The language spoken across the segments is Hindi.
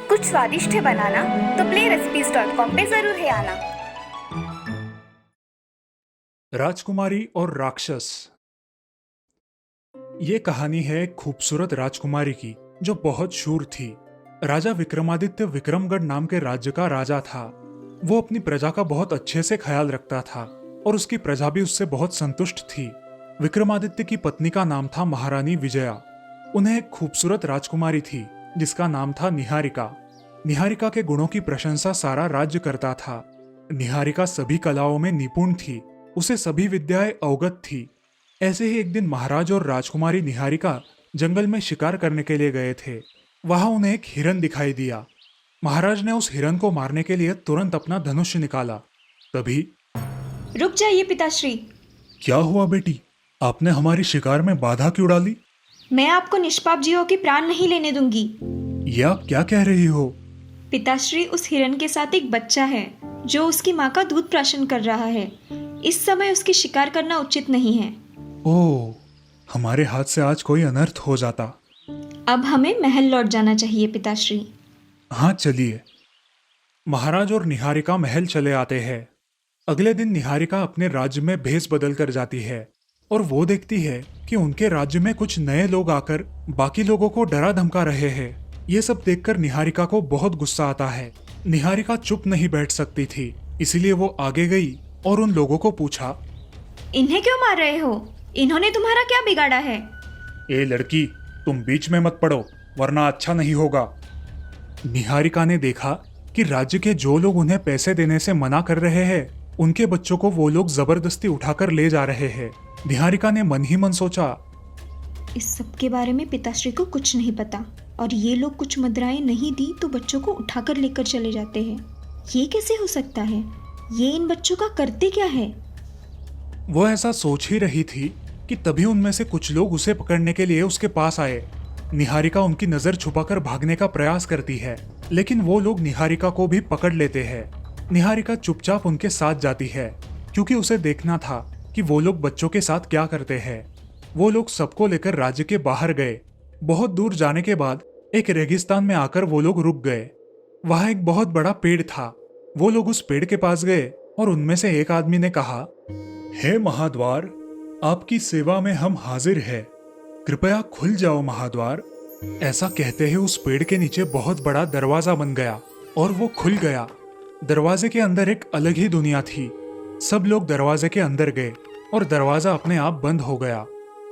कुछ स्वादिष्ट है बनाना तो playrecipes.com पे जरूर है आना। राजकुमारी और राक्षस। ये कहानी है एक खूबसूरत राजकुमारी की जो बहुत शूर थी। राजा विक्रमादित्य विक्रमगढ़ नाम के राज्य का राजा था। वो अपनी प्रजा का बहुत अच्छे से ख्याल रखता था और उसकी प्रजा भी उससे बहुत संतुष्ट थी। विक्रमादित्य की पत्नी का नाम था महारानी विजया। उन्हें एक खूबसूरत राजकुमारी थी जिसका नाम था निहारिका। निहारिका के गुणों की प्रशंसा सारा राज्य करता था। निहारिका सभी कलाओं में निपुण थी, उसे सभी विद्याएं अवगत थी। ऐसे ही एक दिन महाराज और राजकुमारी निहारिका जंगल में शिकार करने के लिए गए थे। वहां उन्हें एक हिरन दिखाई दिया। महाराज ने उस हिरन को मारने के लिए तुरंत अपना धनुष निकाला। तभी रुक जाइए पिताश्री। क्या हुआ बेटी, आपने हमारी शिकार में बाधा क्यों डाली? मैं आपको निष्पाप जीवों की प्राण नहीं लेने दूंगी। ये आप क्या कह रही हो? पिताश्री, उस हिरन के साथ एक बच्चा है जो उसकी माँ का दूध प्राशन कर रहा है। इस समय उसकी शिकार करना उचित नहीं है। ओह, हमारे हाथ से आज कोई अनर्थ हो जाता। अब हमें महल लौट जाना चाहिए पिताश्री। हाँ चलिए। महाराज और निहारिका महल चले आते हैं। अगले दिन निहारिका अपने राज्य में भेष बदल कर जाती है और वो देखती है कि उनके राज्य में कुछ नए लोग आकर बाकी लोगों को डरा धमका रहे हैं। ये सब देखकर निहारिका को बहुत गुस्सा आता है। निहारिका चुप नहीं बैठ सकती थी, इसीलिए वो आगे गई और उन लोगों को पूछा, इन्हें क्यों मार रहे हो? इन्होंने तुम्हारा क्या बिगाड़ा है? ए लड़की, तुम बीच में मत पड़ो वरना अच्छा नहीं होगा। निहारिका ने देखा कि राज्य के जो लोग उन्हें पैसे देने से मना कर रहे हैं, उनके बच्चों को वो लोग जबरदस्ती उठाकर ले जा रहे हैं। निहारिका ने मन ही मन सोचा, इस सब के बारे में पिताश्री को कुछ नहीं पता और ये लोग कुछ मुद्राएं नहीं दी तो बच्चों को उठाकर लेकर चले जाते हैं। ये कैसे हो सकता है? ये इन बच्चों का करते क्या है? वो ऐसा सोच ही रही थी कि तभी उनमें से कुछ लोग उसे पकड़ने के लिए उसके पास आए। निहारिका उनकी नजर छुपाकर भागने का प्रयास करती है, लेकिन वो लोग निहारिका को भी पकड़ लेते हैं। निहारिका चुपचाप उनके साथ जाती है क्योंकि उसे देखना था कि वो लोग बच्चों के साथ क्या करते हैं। वो लोग सबको लेकर राज्य के बाहर गए। बहुत दूर जाने के बाद एक रेगिस्तान में आकर वो लोग रुक गए। वहां एक बहुत बड़ा पेड़ था। वो लोग उस पेड़ के पास गए और उनमें से एक आदमी ने कहा, हे महाद्वार, आपकी सेवा में हम हाजिर हैं। कृपया खुल जाओ महाद्वार। ऐसा कहते ही उस पेड़ के नीचे बहुत बड़ा दरवाजा बन गया और वो खुल गया। दरवाजे के अंदर एक अलग ही दुनिया थी। सब लोग दरवाजे के अंदर गए और दरवाजा अपने आप बंद हो गया।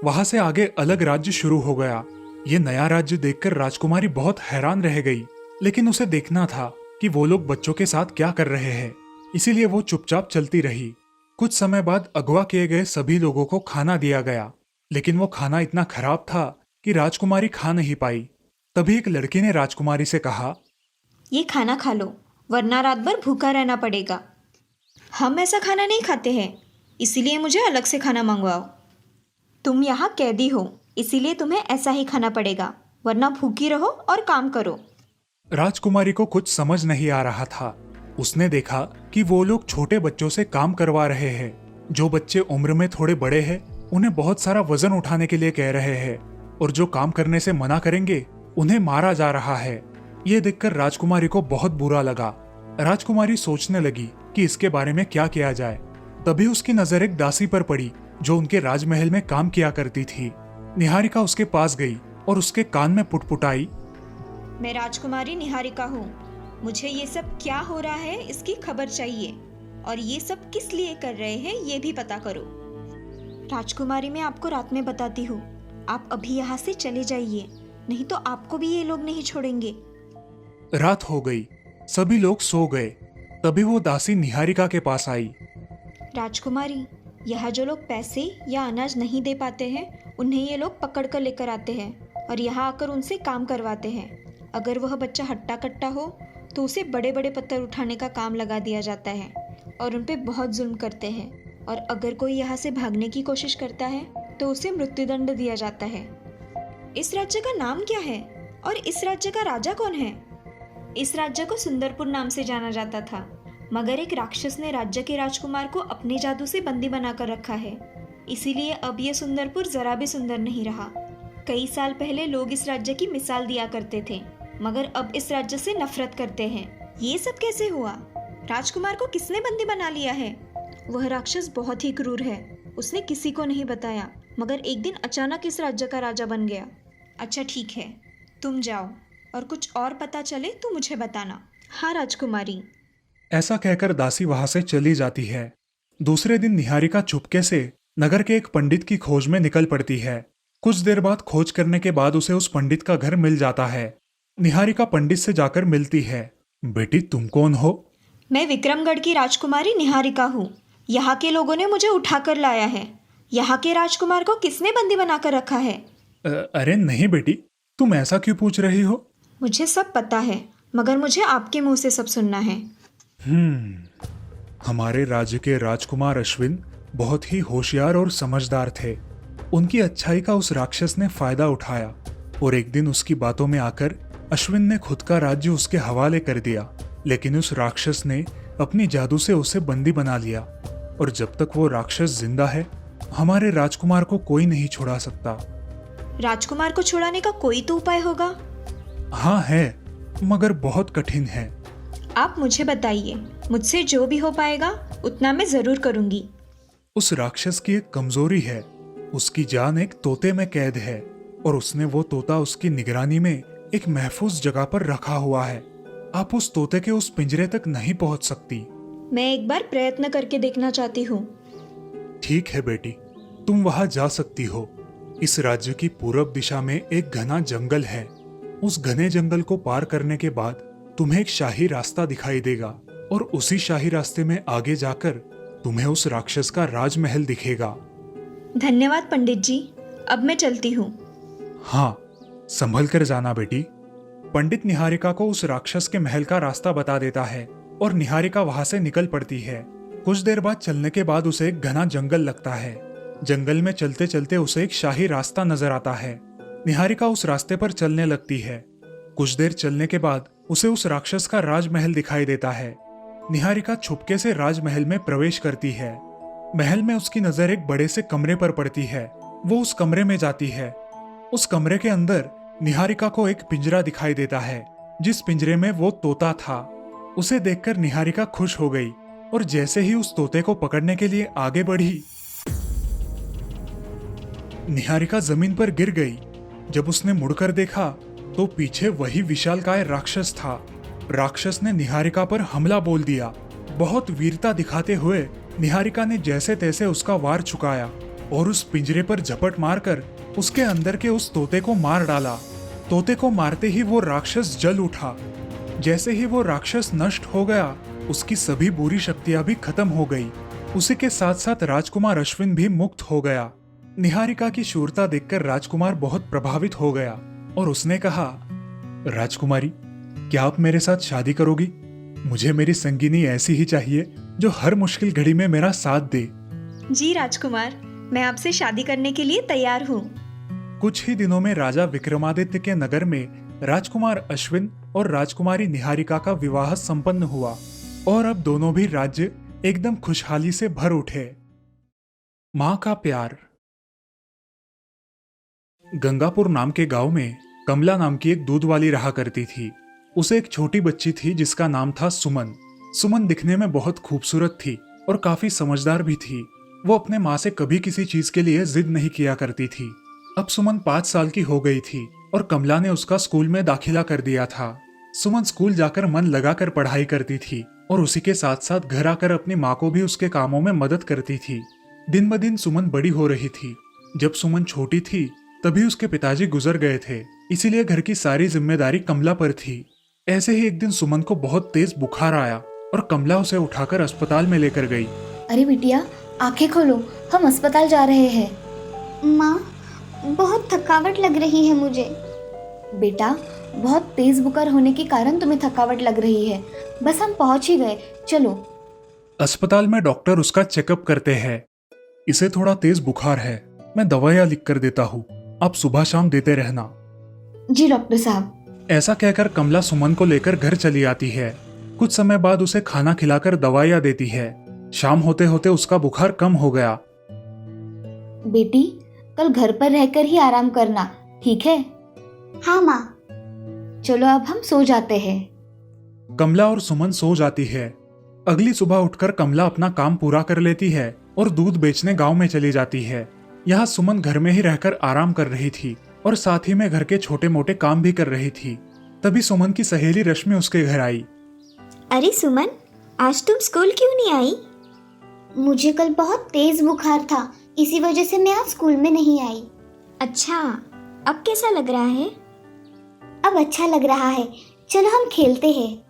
वहां से आगे अलग राज्य शुरू हो गया। ये नया राज्य देखकर राजकुमारी बहुत हैरान रह गई, लेकिन उसे देखना था कि वो लोग बच्चों के साथ क्या कर रहे हैं, इसीलिए वो चुपचाप चलती रही। कुछ समय बाद अगवा किए गए सभी लोगों को खाना दिया गया, लेकिन वो खाना इतना खराब था कि राजकुमारी खा नहीं पाई। तभी एक लड़की ने राजकुमारी से कहा, ये खाना खा लो वरना रात भर भूखा रहना पड़ेगा। हम ऐसा खाना नहीं खाते हैं, इसीलिए मुझे अलग से खाना मंगवाओ। तुम यहाँ कैदी हो, इसीलिए तुम्हें ऐसा ही खाना पड़ेगा, वरना भूखी रहो और काम करो। राजकुमारी को कुछ समझ नहीं आ रहा था। उसने देखा कि वो लोग छोटे बच्चों से काम करवा रहे हैं। जो बच्चे उम्र में थोड़े बड़े हैं उन्हें बहुत सारा वजन उठाने के लिए कह रहे हैं और जो काम करने से मना करेंगे उन्हें मारा जा रहा है। ये देखकर राजकुमारी को बहुत बुरा लगा। राजकुमारी सोचने लगी कि इसके बारे में क्या किया जाए। तभी उसकी नजर एक दासी पर पड़ी जो उनके राजमहल में काम किया करती थी। निहारिका उसके पास गई और उसके कान में पुटपुटाई, मैं राजकुमारी निहारिका हूँ। मुझे ये सब क्या हो रहा है इसकी खबर चाहिए और ये सब किस लिए कर रहे हैं ये भी पता करो। राजकुमारी, मैं आपको रात में बताती हूँ। आप अभी यहाँ से चले जाइए, नहीं तो आपको भी ये लोग नहीं छोड़ेंगे। रात हो गई, सभी लोग सो गए। तभी वो दासी निहारिका के पास आई। राजकुमारी, यहाँ जो लोग पैसे या अनाज नहीं दे पाते हैं उन्हें ये लोग पकड़ कर लेकर आते हैं और यहाँ आकर उनसे काम करवाते हैं। अगर वह बच्चा हट्टा कट्टा हो तो उसे बड़े बड़े पत्थर उठाने का काम लगा दिया जाता है और उन पे बहुत जुल्म करते हैं। और अगर कोई यहाँ से भागने की कोशिश करता है तो उसे मृत्युदंड दिया जाता है। इस राज्य का नाम क्या है और इस राज्य का राजा कौन है? इस राज्य को सुंदरपुर नाम से जाना जाता था, मगर एक राक्षस ने राज्य के राजकुमार को अपने जादू से बंदी बनाकर रखा है। इसीलिए अब ये सुंदरपुर जरा भी सुंदर नहीं रहा। कई साल पहले लोग इस राज्य की मिसाल दिया करते थे, मगर अब इस राज्य से नफरत करते हैं। ये सब कैसे हुआ? राजकुमार को किसने बंदी बना लिया है? वह राक्षस बहुत ही क्रूर है। उसने किसी को नहीं बताया, मगर एक दिन अचानक इस राज्य का राजा बन गया। अच्छा ठीक है, तुम जाओ और कुछ और पता चले तो मुझे बताना। हाँ राजकुमारी। ऐसा कहकर दासी वहां से चली जाती है। दूसरे दिन निहारिका चुपके से नगर के एक पंडित की खोज में निकल पड़ती है। कुछ देर बाद खोज करने के बाद उसे उस पंडित का घर मिल जाता है। निहारिका पंडित से जाकर मिलती है। बेटी, तुम कौन हो? मैं विक्रमगढ़ की राजकुमारी निहारिका हूँ। यहाँ के लोगों ने मुझे उठाकर लाया है। यहाँ के राजकुमार को किसने बंदी बनाकर रखा है? अरे नहीं बेटी, तुम ऐसा क्यों पूछ रही हो? मुझे सब पता है, मगर मुझे आपके मुंह से सब सुनना है। हमारे राज्य के राजकुमार अश्विन बहुत ही होशियार और समझदार थे। उनकी अच्छाई का उस राक्षस ने फायदा उठाया और एक दिन उसकी बातों में आकर अश्विन ने खुद का राज्य उसके हवाले कर दिया। लेकिन उस राक्षस ने अपनी जादू से उसे बंदी बना लिया और जब तक वो राक्षस जिंदा है, हमारे राजकुमार को कोई नहीं छुड़ा सकता। राजकुमार को छुड़ाने का कोई तो उपाय होगा? हाँ है, मगर बहुत कठिन है। आप मुझे बताइए, मुझसे जो भी हो पाएगा उतना मैं जरूर करूंगी। उस राक्षस की एक कमजोरी है, उसकी जान एक तोते में कैद है और उसने वो तोता उसकी निगरानी में एक महफूज जगह पर रखा हुआ है। आप उस तोते के उस पिंजरे तक नहीं पहुंच सकती। मैं एक बार प्रयत्न करके देखना चाहती हूँ। ठीक है बेटी, तुम वहां जा सकती हो। इस राज्य की पूरब दिशा में एक घना जंगल है। उस घने जंगल को पार करने के बाद तुम्हें एक शाही रास्ता दिखाई देगा और उसी शाही रास्ते में आगे जाकर तुम्हें उस राक्षस का राजमहल दिखेगा। धन्यवाद पंडित जी, अब मैं चलती हूँ। हाँ, संभल कर जाना बेटी। पंडित निहारिका को उस राक्षस के महल का रास्ता बता देता है और निहारिका वहां से निकल पड़ती है। कुछ देर बाद चलने के बाद उसे एक घना जंगल लगता है। जंगल में चलते चलते उसे एक शाही रास्ता नजर आता है। निहारिका उस रास्ते पर चलने लगती है। कुछ देर चलने के बाद उसे उस राक्षस का राजमहल दिखाई देता है। निहारिका छुपके से राजमहल में प्रवेश करती है। महल में उसकी नजर एक बड़े से कमरे पर पड़ती है। वो उस कमरे में जाती है। उस कमरे के अंदर निहारिका को एक पिंजरा दिखाई देता है, जिस पिंजरे में वो तोता था। उसे देखकर निहारिका खुश हो गई और जैसे ही उस तोते को पकड़ने के लिए आगे बढ़ी, निहारिका जमीन पर गिर गई। जब उसने मुड़कर देखा तो पीछे वही विशालकाय राक्षस था। राक्षस ने निहारिका पर हमला बोल दिया। बहुत वीरता दिखाते हुए निहारिका ने जैसे तैसे उसका वार चुकाया और उस पिंजरे पर झपट मारकर उसके अंदर के उस तोते को मार डाला। तोते को मारते ही वो राक्षस जल उठा। जैसे ही वो राक्षस नष्ट हो गया, उसकी सभी बुरी शक्तियां भी खत्म हो गई। उसी के साथ साथ राजकुमार अश्विन भी मुक्त हो गया। निहारिका की शूरता देखकर राजकुमार बहुत प्रभावित हो गया और उसने कहा, राजकुमारी, क्या आप मेरे साथ शादी करोगी? मुझे मेरी संगिनी ऐसी ही चाहिए जो हर मुश्किल घड़ी में मेरा साथ दे। जी राजकुमार, मैं आपसे शादी करने के लिए तैयार हूँ। कुछ ही दिनों में राजा विक्रमादित्य के नगर में राजकुमार अश्विन और राजकुमारी निहारिका का विवाह संपन्न हुआ और अब दोनों भी राज्य एकदम खुशहाली से भर उठे। माँ का प्यार। गंगापुर नाम के गांव में कमला नाम की एक दूध वाली रहा करती थी। उसे एक छोटी बच्ची थी जिसका नाम था सुमन। सुमन दिखने में बहुत खूबसूरत थी और काफी समझदार भी थी। वो अपने माँ से कभी किसी चीज के लिए जिद नहीं किया करती थी। अब सुमन 5 साल की हो गई थी और कमला ने उसका स्कूल में दाखिला कर दिया था। सुमन स्कूल जाकर मन लगाकर पढ़ाई करती थी और उसी के साथ साथ घर आकर अपनी माँ को भी उसके कामों में मदद करती थी। दिन ब दिन सुमन बड़ी हो रही थी। जब सुमन छोटी थी तभी उसके पिताजी गुजर गए थे, इसीलिए घर की सारी जिम्मेदारी कमला पर थी। ऐसे ही एक दिन सुमन को बहुत तेज बुखार आया और कमला उसे उठाकर अस्पताल में लेकर गई। अरे बिटिया, आंखें खोलो, हम अस्पताल जा रहे हैं। माँ, बहुत थकावट लग रही है मुझे। बेटा, बहुत तेज बुखार होने के कारण तुम्हें थकावट लग रही है। बस हम पहुंच ही गए, चलो। अस्पताल में डॉक्टर उसका चेकअप करते हैं। इसे थोड़ा तेज बुखार है, मैं दवाइयाँ लिख कर देता हूँ, आप सुबह शाम देते रहना। जी डॉक्टर साहब। ऐसा कहकर कमला सुमन को लेकर घर चली आती है। कुछ समय बाद उसे खाना खिलाकर दवाइयाँ देती है। शाम होते होते उसका बुखार कम हो गया। बेटी, कल घर पर रहकर ही आराम करना, ठीक है? हाँ माँ। चलो अब हम सो जाते हैं। कमला और सुमन सो जाती है। अगली सुबह उठकर कमला अपना काम पूरा कर लेती है और दूध बेचने गांव में चली जाती है। यहाँ सुमन घर में ही रहकर आराम कर रही थी और साथ ही में घर के छोटे मोटे काम भी कर रही थी। तभी सुमन की सहेली रश्मि उसके घर आई। अरे सुमन, आज तुम स्कूल क्यों नहीं आई? मुझे कल बहुत तेज बुखार था, इसी वजह से मैं आज स्कूल में नहीं आई। अच्छा, अब कैसा लग रहा है? अब अच्छा लग रहा है, चलो हम खेलते हैं।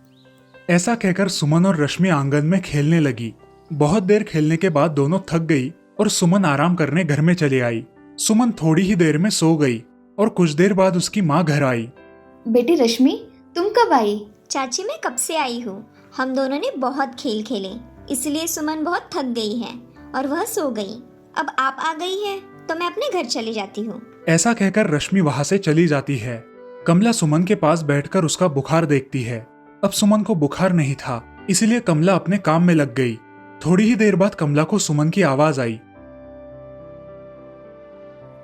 ऐसा कहकर सुमन और रश्मि आंगन में खेलने लगी। बहुत देर खेलने के बाद दोनों थक गई और सुमन आराम करने घर में चली आई। सुमन थोड़ी ही देर में सो गई और कुछ देर बाद उसकी माँ घर आई। बेटी रश्मि, तुम कब आई? चाची, मैं कब से आई हूँ। हम दोनों ने बहुत खेल खेले, इसलिए सुमन बहुत थक गई है और वह सो गई। अब आप आ गई है तो मैं अपने घर चली जाती हूँ। ऐसा कहकर रश्मि वहां से चली जाती है। कमला सुमन के पास बैठकर उसका बुखार देखती है। अब सुमन को बुखार नहीं था, इसलिए कमला अपने काम में लग गई। थोड़ी ही देर बाद कमला को सुमन की आवाज आई।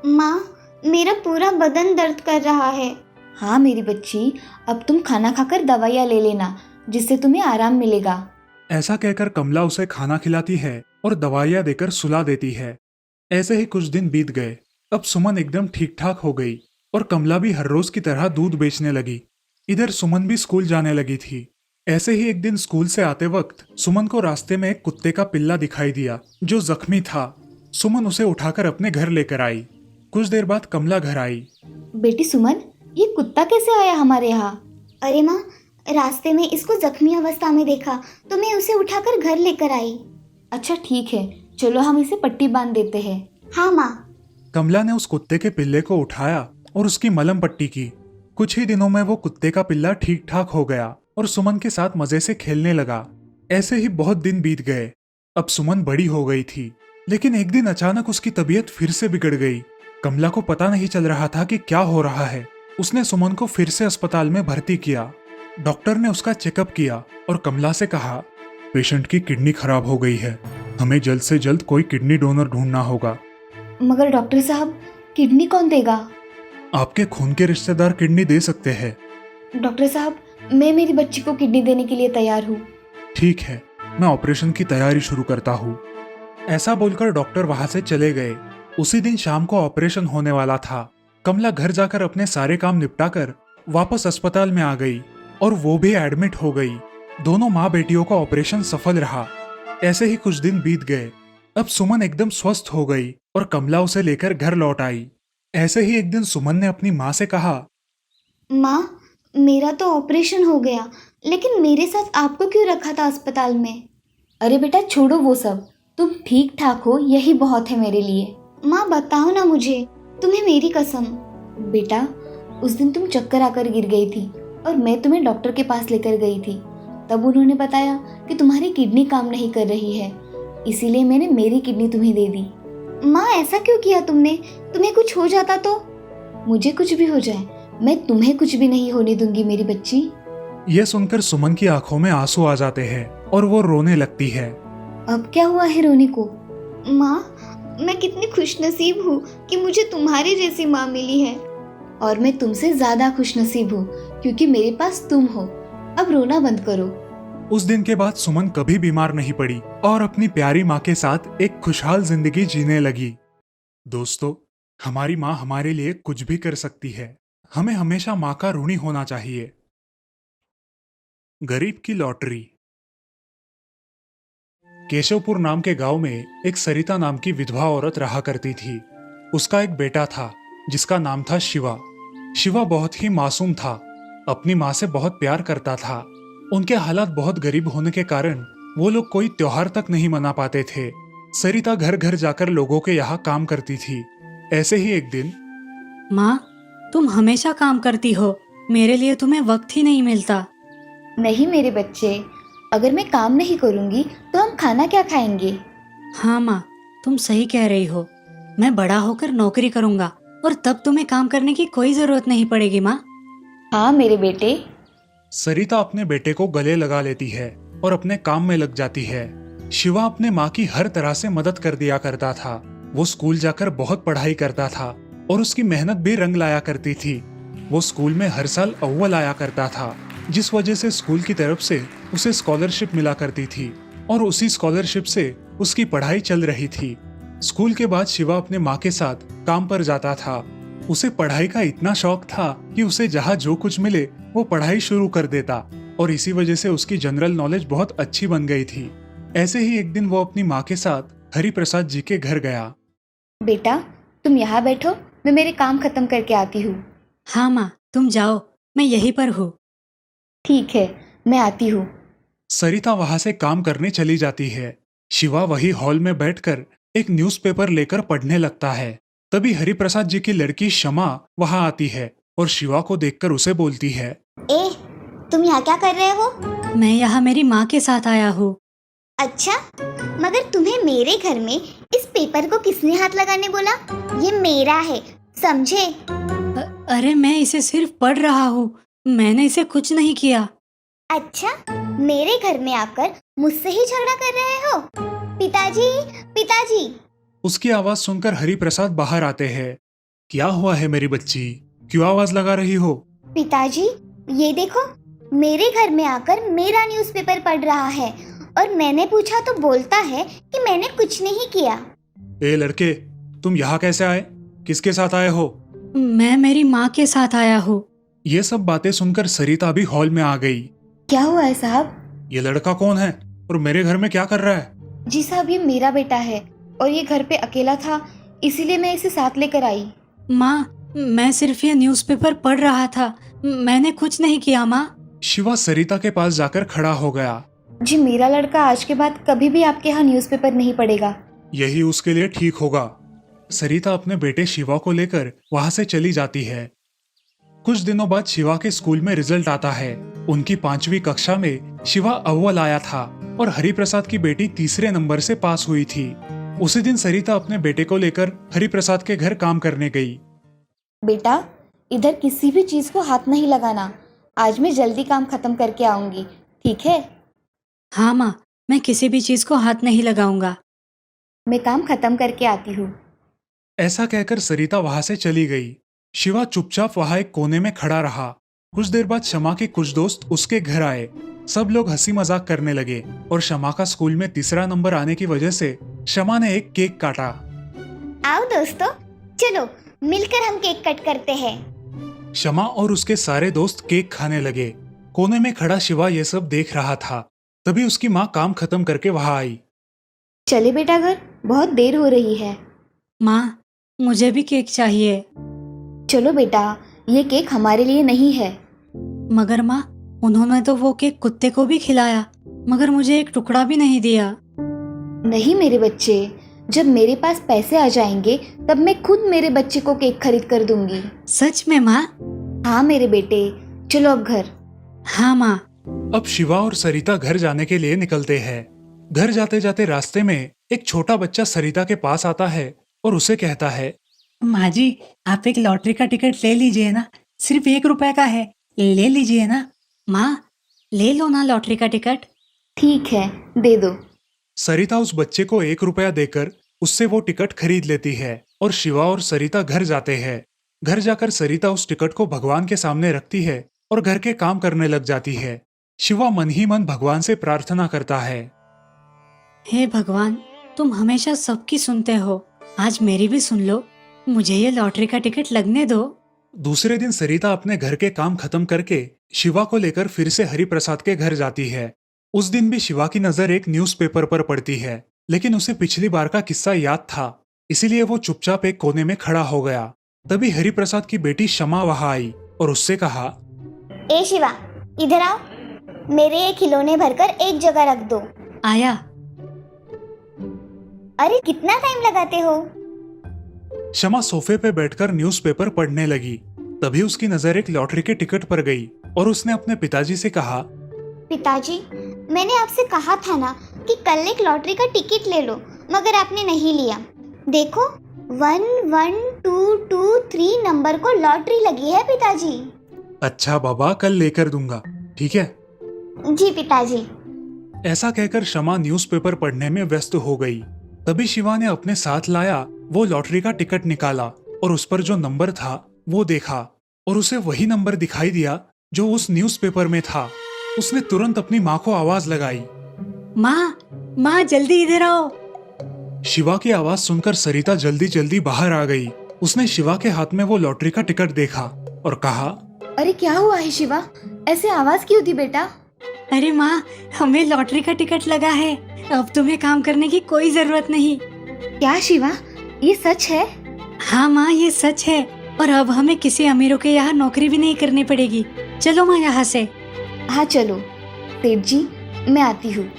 माँ, मेरा पूरा बदन दर्द कर रहा है। हाँ मेरी बच्ची, अब तुम खाना खाकर दवाइयाँ ले लेना, जिससे तुम्हें आराम मिलेगा। ऐसा कहकर कमला उसे खाना खिलाती है और दवाइयाँ देकर सुला देती है। ऐसे ही कुछ दिन बीत गए। अब सुमन एकदम ठीक ठाक हो गई और कमला भी हर रोज की तरह दूध बेचने लगी। इधर सुमन भी स्कूल जाने लगी थी। ऐसे ही एक दिन स्कूल से आते वक्त सुमन को रास्ते में एक कुत्ते का पिल्ला दिखाई दिया जो जख्मी था। सुमन उसे उठाकर अपने घर लेकर आई। कुछ देर बाद कमला घर आई। बेटी सुमन, ये कुत्ता कैसे आया हमारे यहाँ? अरे माँ, रास्ते में इसको जख्मी अवस्था में देखा तो मैं उसे उठाकर घर लेकर आई। अच्छा ठीक है, चलो हम इसे पट्टी बांध देते हैं। हाँ माँ। कमला ने उस कुत्ते के पिल्ले को उठाया और उसकी मलहम पट्टी की। कुछ ही दिनों में वो कुत्ते का पिल्ला ठीक ठाक हो गया और सुमन के साथ मजे से खेलने लगा। ऐसे ही बहुत दिन बीत गए। अब सुमन बड़ी हो गई थी, लेकिन एक दिन अचानक उसकी तबीयत फिर से बिगड़ गई। कमला को पता नहीं चल रहा था कि क्या हो रहा है। उसने सुमन को फिर से अस्पताल में भर्ती किया। डॉक्टर ने उसका चेकअप किया और कमला से कहा, पेशेंट की किडनी खराब हो गई है, हमें जल्द से जल्द कोई किडनी डोनर ढूंढना होगा। मगर डॉक्टर साहब, किडनी कौन देगा? आपके खून के रिश्तेदार किडनी दे सकते हैं। डॉक्टर साहब, मैं मेरी बच्ची को किडनी देने के लिए तैयार हूँ। ठीक है, मैं ऑपरेशन की तैयारी शुरू करता हूँ। ऐसा बोलकर डॉक्टर वहां से चले गए। उसी दिन शाम को ऑपरेशन होने वाला था। कमला घर जाकर अपने सारे काम निपटाकर वापस अस्पताल में आ गई और वो भी एडमिट हो गई। दोनों माँ बेटियों का ऑपरेशन सफल रहा। ऐसे ही कुछ दिन बीत गए। अब सुमन एकदम स्वस्थ हो गई और कमला उसे लेकर घर लौट आई। ऐसे ही एक दिन सुमन ने अपनी माँ से कहा, माँ, मेरा तो ऑपरेशन हो गया, लेकिन मेरे साथ आपको क्यों रखा था अस्पताल में? अरे बेटा छोड़ो वो सब, तुम ठीक ठाक हो, यही बहुत है मेरे लिए। माँ बताओ ना मुझे, तुम्हें मेरी कसम। बेटा, उस दिन तुम चक्कर आकर गिर गई थी और मैं तुम्हें डॉक्टर के पास लेकर गई थी। तब उन्होंने बताया कि तुम्हारी किडनी काम नहीं कर रही है, इसीलिए मैंने मेरी किडनी तुम्हें दे दी। माँ ऐसा क्यों किया तुमने? तुम्हें कुछ हो जाता तो? मुझे कुछ भी हो जाए, मैं तुम्हें कुछ भी नहीं होने दूंगी मेरी बच्ची। यह सुनकर सुमन की आंखों में आंसू आ जाते हैं और वो रोने लगती है। अब क्या हुआ है रोने को? माँ, मैं कितनी खुशनसीब हूँ कि मुझे तुम्हारी जैसी माँ मिली है। और मैं तुमसे ज्यादा खुशनसीब हूँ क्योंकि मेरे पास तुम हो। अब रोना बंद करो। उस दिन के बाद सुमन कभी बीमार नहीं पड़ी और अपनी प्यारी माँ के साथ एक खुशहाल जिंदगी जीने लगी। दोस्तों, हमारी माँ हमारे लिए कुछ भी कर सकती है। हमें हमेशा माँ का ऋणी होना चाहिए। गरीब की लॉटरी। केशवपुर नाम के गांव में एक सरिता नाम की विधवा औरत रहा करती थी। उसका एक बेटा था जिसका नाम था शिवा। शिवा बहुत ही मासूम था, अपनी माँ से बहुत प्यार करता था। उनके हालात बहुत गरीब होने के कारण वो लोग कोई त्योहार तक नहीं मना पाते थे। सरिता घर घर जाकर लोगों के यहाँ काम करती थी। ऐसे ही एक दिन, माँ, तुम हमेशा काम करती हो, मेरे लिए तुम्हें वक्त ही नहीं मिलता। नहीं मेरे बच्चे, अगर मैं काम नहीं करूंगी तो हम खाना क्या खाएंगे? हाँ माँ, तुम सही कह रही हो। मैं बड़ा होकर नौकरी करूँगा और तब तुम्हें काम करने की कोई जरूरत नहीं पड़ेगी माँ। हाँ मेरे बेटे। सरिता अपने बेटे को गले लगा लेती है और अपने काम में लग जाती है। शिवा अपने माँ की हर तरह से मदद कर दिया करता था। वो स्कूल जाकर बहुत पढ़ाई करता था और उसकी मेहनत भी रंग लाया करती थी। वो स्कूल में हर साल अव्वल आया करता था, जिस वजह से स्कूल की तरफ से उसे स्कॉलरशिप मिला करती थी और उसी स्कॉलरशिप से उसकी पढ़ाई चल रही थी। स्कूल के बाद शिवा अपने माँ के साथ काम पर जाता था। उसे पढ़ाई का इतना शौक था कि उसे जहाँ जो कुछ मिले वो पढ़ाई शुरू कर देता और इसी वजह से उसकी जनरल नॉलेज बहुत अच्छी बन गई थी। ऐसे ही एक दिन वो अपनी माँ के साथ हरि प्रसाद जी के घर गया। बेटा, तुम यहाँ बैठो, मैं मेरे काम खत्म करके आती हूँ। हाँ माँ, तुम जाओ, मैं यहीं पर हूँ। ठीक है, मैं आती हूँ। सरिता वहां से काम करने चली जाती है। शिवा वही हॉल में बैठकर एक न्यूज़पेपर लेकर पढ़ने लगता है। तभी हरिप्रसाद जी की लड़की शमा वहां आती है और शिवा को देखकर उसे बोलती है, ए, तुम यहाँ क्या कर रहे हो? मैं यहाँ मेरी माँ के साथ आया हूँ। अच्छा, मगर तुम्हें मेरे घर में इस पेपर को किसने हाथ लगाने बोला? ये मेरा है, समझे? अरे मैं इसे सिर्फ पढ़ रहा हूँ, मैंने इसे कुछ नहीं किया। अच्छा, मेरे घर में आकर मुझसे ही झगड़ा कर रहे हो? पिताजी, पिताजी! उसकी आवाज सुनकर हरिप्रसाद बाहर आते हैं। क्या हुआ है मेरी बच्ची, क्यों आवाज लगा रही हो? पिताजी, ये देखो, मेरे घर में आकर मेरा न्यूज़पेपर पढ़ रहा है और मैंने पूछा तो बोलता है कि मैंने कुछ नहीं किया। ए लड़के, तुम यहाँ कैसे आए? किसके साथ आए हो? मैं मेरी माँ के साथ आया हूँ। ये सब बातें सुनकर सरिता भी हॉल में आ गई। क्या हुआ है साहब? ये लड़का कौन है और मेरे घर में क्या कर रहा है? जी साहब, ये मेरा बेटा है और ये घर पे अकेला था, इसीलिए मैं इसे साथ लेकर आई। माँ, मैं सिर्फ ये न्यूज़पेपर पढ़ रहा था, मैंने कुछ नहीं किया माँ। शिवा सरिता के पास जाकर खड़ा हो गया। जी, मेरा लड़का आज के बाद कभी भी आपके यहाँ न्यूज़पेपर नहीं पढ़ेगा। यही उसके लिए ठीक होगा। सरिता अपने बेटे शिवा को लेकर वहां से चली जाती है। कुछ दिनों बाद शिवा के स्कूल में रिजल्ट आता है। उनकी 5वीं कक्षा में शिवा अव्वल आया था और हरिप्रसाद की बेटी तीसरे नंबर से पास हुई थी। उसी दिन सरिता अपने बेटे को लेकर हरिप्रसाद के घर काम करने गई। बेटा, इधर किसी भी चीज को हाथ नहीं लगाना। आज मैं जल्दी काम खत्म करके आऊंगी, ठीक है? हाँ माँ, मैं किसी भी चीज़ को हाथ नहीं लगाऊंगा। मैं काम खत्म करके आती हूँ। ऐसा कहकर सरिता वहां से चली गई। शिवा चुपचाप वहां एक कोने में खड़ा रहा। कुछ देर बाद शमा के कुछ दोस्त उसके घर आए। सब लोग हंसी मजाक करने लगे और शमा का स्कूल में तीसरा नंबर आने की वजह से शमा ने एक केक काटा। आओ दोस्तों, चलो मिलकर हम केक कट करते हैं। शमा और उसके सारे दोस्त केक खाने लगे। कोने में खड़ा शिवा ये सब देख रहा था। तभी उसकी माँ काम खत्म करके वहां आई। चले बेटा घर, बहुत देर हो रही है। माँ, मुझे भी केक चाहिए। चलो बेटा, ये केक हमारे लिए नहीं है। मगर माँ, उन्होंने तो वो केक कुत्ते को भी खिलाया, मगर मुझे एक टुकड़ा भी नहीं दिया। नहीं मेरे बच्चे, जब मेरे पास पैसे आ जाएंगे तब मैं खुद मेरे बच्चे को केक खरीद कर दूंगी। सच में माँ? हाँ मेरे बेटे, चलो अब घर। हाँ माँ। अब शिवा और सरिता घर जाने के लिए निकलते हैं। घर जाते जाते रास्ते में एक छोटा बच्चा सरिता के पास आता है और उसे कहता है, माँ जी, आप एक लॉटरी का टिकट ले लीजिए ना, सिर्फ 1 रुपए का है, ले लीजिए ना। माँ, ले लो ना लॉटरी का टिकट। ठीक है, दे दो। सरिता उस बच्चे को 1 रुपया देकर उससे वो टिकट खरीद लेती है और शिवा और सरिता घर जाते हैं। घर जाकर सरिता उस टिकट को भगवान के सामने रखती है और घर के काम करने लग जाती है। शिवा मन ही मन भगवान से प्रार्थना करता है, हे भगवान, तुम हमेशा सबकी सुनते हो, आज मेरी भी सुन लो, मुझे ये लॉटरी का टिकट लगने दो। दूसरे दिन सरिता अपने घर के काम खत्म करके शिवा को लेकर फिर से हरिप्रसाद के घर जाती है। उस दिन भी शिवा की नजर एक न्यूज़पेपर पर पड़ती है, लेकिन उसे पिछली बार का किस्सा याद था, इसीलिए वो चुपचाप एक कोने में खड़ा हो गया। तभी हरिप्रसाद की बेटी शमा वहां आई और उससे कहा, ए शिवा, इधर आओ, मेरे ये खिलौने भरकर एक जगह रख दो। आया। अरे कितना टाइम लगाते हो? शमा सोफे पे बैठकर न्यूज़पेपर पढ़ने लगी। तभी उसकी नजर एक लॉटरी के टिकट पर गई और उसने अपने पिताजी से कहा, पिताजी, मैंने आपसे कहा था ना कि कल एक लॉटरी का टिकट ले लो, मगर आपने नहीं लिया। देखो 11223 नंबर को लॉटरी लगी है पिताजी। अच्छा बाबा, कल लेकर दूंगा, ठीक है? जी पिताजी। ऐसा कहकर शमा न्यूज़पेपर पढ़ने में व्यस्त हो गई। तभी शिवा ने अपने साथ लाया वो लॉटरी का टिकट निकाला और उस पर जो नंबर था वो देखा और उसे वही नंबर दिखाई दिया जो उस न्यूज़पेपर में था। उसने तुरंत अपनी माँ को आवाज लगाई। माँ जल्दी इधर आओ। शिवा की आवाज सुनकर सरिता जल्दी जल्दी बाहर आ गई। उसने शिवा के हाथ में वो लॉटरी का टिकट देखा और कहा, अरे क्या हुआ है शिवा, ऐसे आवाज क्यों थी बेटा? अरे माँ, हमें लॉटरी का टिकट लगा है। अब तुम्हें काम करने की कोई जरूरत नहीं। क्या शिवा, ये सच है? हाँ माँ, ये सच है। और अब हमें किसी अमीरों के यहाँ नौकरी भी नहीं करनी पड़ेगी। चलो माँ यहाँ से। हाँ चलो सेठ जी, मैं आती हूँ।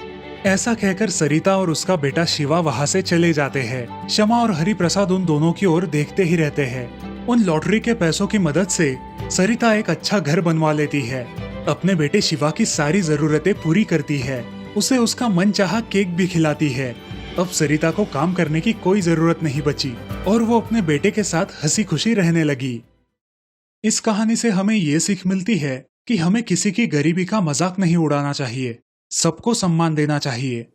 ऐसा कहकर सरिता और उसका बेटा शिवा वहाँ से चले जाते हैं। शमा और हरि प्रसाद उन दोनों की ओर देखते ही रहते हैं। उन लॉटरी के पैसों की मदद से सरिता एक अच्छा घर बनवा लेती है। अपने बेटे शिवा की सारी जरूरतें पूरी करती है। उसे उसका मनचाहा केक भी खिलाती है। अब सरिता को काम करने की कोई जरूरत नहीं बची और वो अपने बेटे के साथ हंसी खुशी रहने लगी। इस कहानी से हमें ये सीख मिलती है कि हमें किसी की गरीबी का मजाक नहीं उड़ाना चाहिए, सबको सम्मान देना चाहिए।